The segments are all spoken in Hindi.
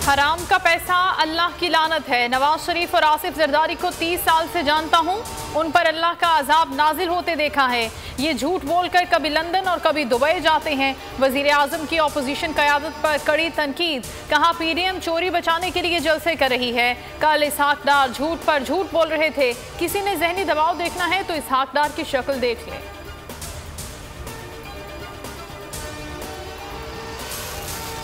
हराम का पैसा अल्लाह की लानत है। नवाज शरीफ और आसिफ जरदारी को 30 साल से जानता हूं, उन पर अल्लाह का अजाब नाजिल होते देखा है। ये झूठ बोलकर कभी लंदन और कभी दुबई जाते हैं। वजीर आजम की अपोजिशन क़यादत पर कड़ी तनकीद, कहा पीडीएम चोरी बचाने के लिए जलसे कर रही है। कल इसहाक डार झूठ पर झूठ बोल रहे थे। किसी ने जहनी दबाव देखना है तो इसहाक डार की शक्ल देख लें।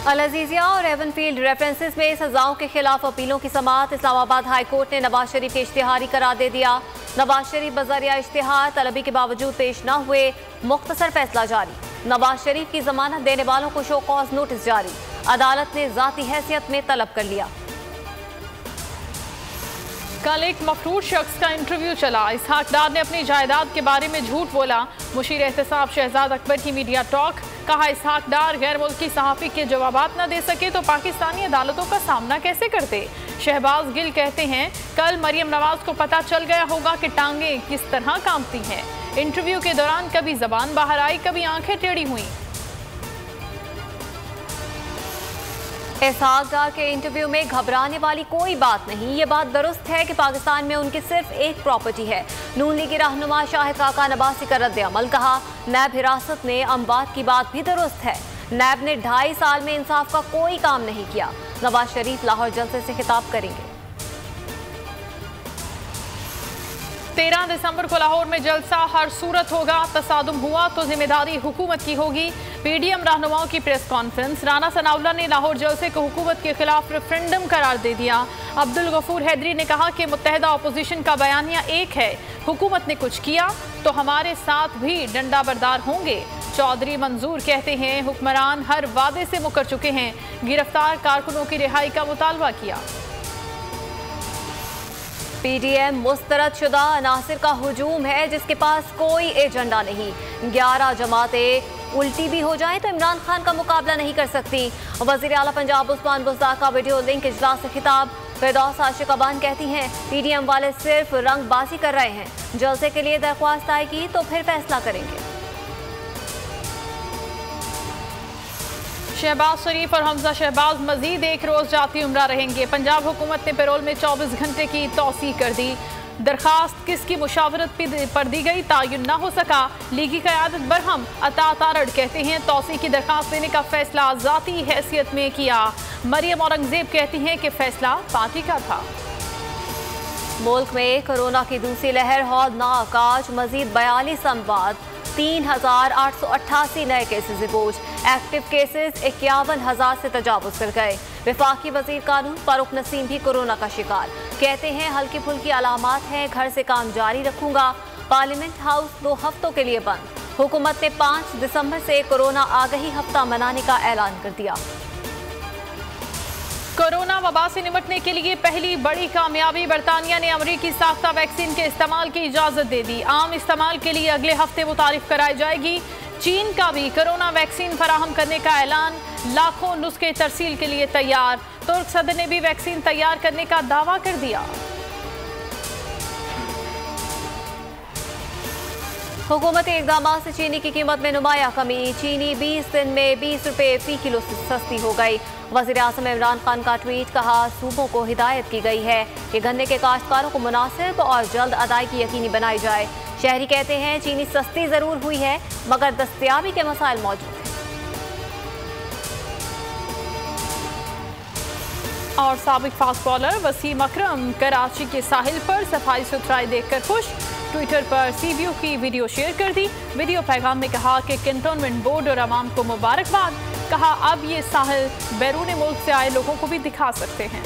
अल-अज़ीज़िया और एवनफील्ड रेफरेंसेस में सजाओं के खिलाफ अपीलों की समाअत। इस्लामाबाद हाई कोर्ट ने नवाज शरीफ के इश्तिहारी करार दे दिया। नवाज शरीफ बज़रिया इश्तिहार तलबी के बावजूद पेश न हुए, मुख्तसर फैसला जारी। नवाज शरीफ की जमानत देने वालों को शो कॉज नोटिस जारी। अदालत ने ज़ाती हैसियत में तलब कर लिया। कल एक मफरूर शख्स का इंटरव्यू चला। इसहाक डार ने अपनी जायदाद के बारे में झूठ बोला। मुशीर एहतसाब शहजाद अकबर की मीडिया टॉक, कहा इसहाक डार गैर मुल्की सहाफ़ी के जवाबात न दे सके तो पाकिस्तानी अदालतों का सामना कैसे करते। शहबाज गिल कहते हैं कल मरियम नवाज को पता चल गया होगा कि टांगे किस तरह कांपती हैं। इंटरव्यू के दौरान कभी जबान बाहर आई, कभी आंखें टेढ़ी हुई। इसहाक डार के इंटरव्यू में घबराने वाली कोई बात नहीं। ये बात दुरुस्त है कि पाकिस्तान में उनकी सिर्फ एक प्रॉपर्टी है। नून लीग रहनुमा शाहिद काका नबासी का रद्द अमल, कहा नैब हिरासत में अमवात की बात भी दुरुस्त है। नैब ने 2.5 साल में इंसाफ का कोई काम नहीं किया। नवाज शरीफ लाहौर जलसे से खिताब करेंगे। 13 दिसंबर को लाहौर में जलसा हर सूरत होगा। तसादुम हुआ तो जिम्मेदारी हुकूमत की होगी। पीडीएम रहनुमाओं की प्रेस कॉन्फ्रेंस। राना सनाउल्लाह ने लाहौर जलसे को हुकूमत के खिलाफ रेफरेंडम करार दे दिया। अब्दुल गफूर हैदरी ने कहा कि मुत्तहिदा अपोजिशन का बयानिया एक है, हुकूमत ने कुछ किया तो हमारे साथ भी डंडा बरदार होंगे। चौधरी मंजूर कहते हैं हुक्मरान हर वादे से मुकर चुके हैं। गिरफ्तार कारकुनों की रिहाई का मुतालबा किया। पीडीएम मुस्तरद शुदा अनासिर का हुजूम है जिसके पास कोई एजेंडा नहीं। 11 जमातें उल्टी भी हो जाएं तो इमरान खान का मुकाबला नहीं कर सकती। वज़ीर आला पंजाब उस्मान बुज़दार का वीडियो लिंक इजलास से खिताब। फिरदौस आशिक अबान कहती हैं पीडीएम वाले सिर्फ रंगबाजी कर रहे हैं। जलसे के लिए दरख्वास्त आएगी तो फिर फैसला करेंगे। शहबाज शरीफ और हमजा शहबाज मजीद एक रोज जाती उम्रा रहेंगे। पंजाब हुकूमत ने पैरोल में 24 घंटे की तौसीह कर दी। दरखास्त किसकी मुशावरत पर दी गई, तायुन ना हो सका। लीगी क़यादत बरहम। अता तारड़ कहते हैं तौसीह की दरखास्त देने का फैसला ज़ाती हैसियत में किया। मरियम औरंगजेब कहती हैं कि फैसला पार्टी का था। मुल्क में कोरोना की दूसरी लहर हौलनाक। आज मजीद 42 अमवात, 3,888 नए केसेस रिपोर्ट। एक्टिव केसेस 51,000 से तजावुज कर गए। वफाकी वजीर कानून फारूक नसीम भी कोरोना का शिकार। कहते हैं हल्की फुल्की अलामात हैं, घर से काम जारी रखूंगा। पार्लियामेंट हाउस 2 हफ्तों के लिए बंद। हुकूमत ने 5 दिसंबर से कोरोना आगही हफ्ता मनाने का ऐलान कर दिया। कोरोना वबा से निपटने के लिए पहली बड़ी कामयाबी, बरतानिया ने अमरीकी साख्ता वैक्सीन के इस्तेमाल की इजाजत दे दी। आम इस्तेमाल के लिए अगले हफ्ते मुतारिफ कराई जाएगी। चीन का भी कोरोना वैक्सीन फराहम करने का ऐलान। लाखों नुस्खे तरसील के लिए तैयार। तुर्क सदर ने भी वैक्सीन तैयार करने का दावा कर दिया। हुकूमती इक़दाम से चीनी की कीमत में नुमाया कमी। चीनी 20 दिन में 20 रुपये फी किलो सस्ती हो गई। वज़ीर आज़म इमरान खान का ट्वीट, कहा सूबों को हिदायत की गई है कि गन्ने के काश्तकारों को मुनासिब और जल्द अदायगी यकीनी बनाई जाए। शहरी कहते हैं चीनी सस्ती ज़रूर हुई है मगर दस्तयाबी के मसाइल मौजूद हैं। और साबिक फास्ट बॉलर वसीम अकरम कराची के साहिल पर सफाई सुथराई देखकर खुश। ट्विटर पर सीबीओ की वीडियो शेयर कर दी। वीडियो पैगाम में कहा कि कैंटोनमेंट बोर्ड और आवाम को मुबारकबाद। कहा अब ये साहिल बैरून मुल्क से आए लोगों को भी दिखा सकते हैं।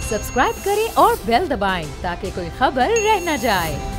सब्सक्राइब करें और बेल दबाएं ताकि कोई खबर रह न जाए।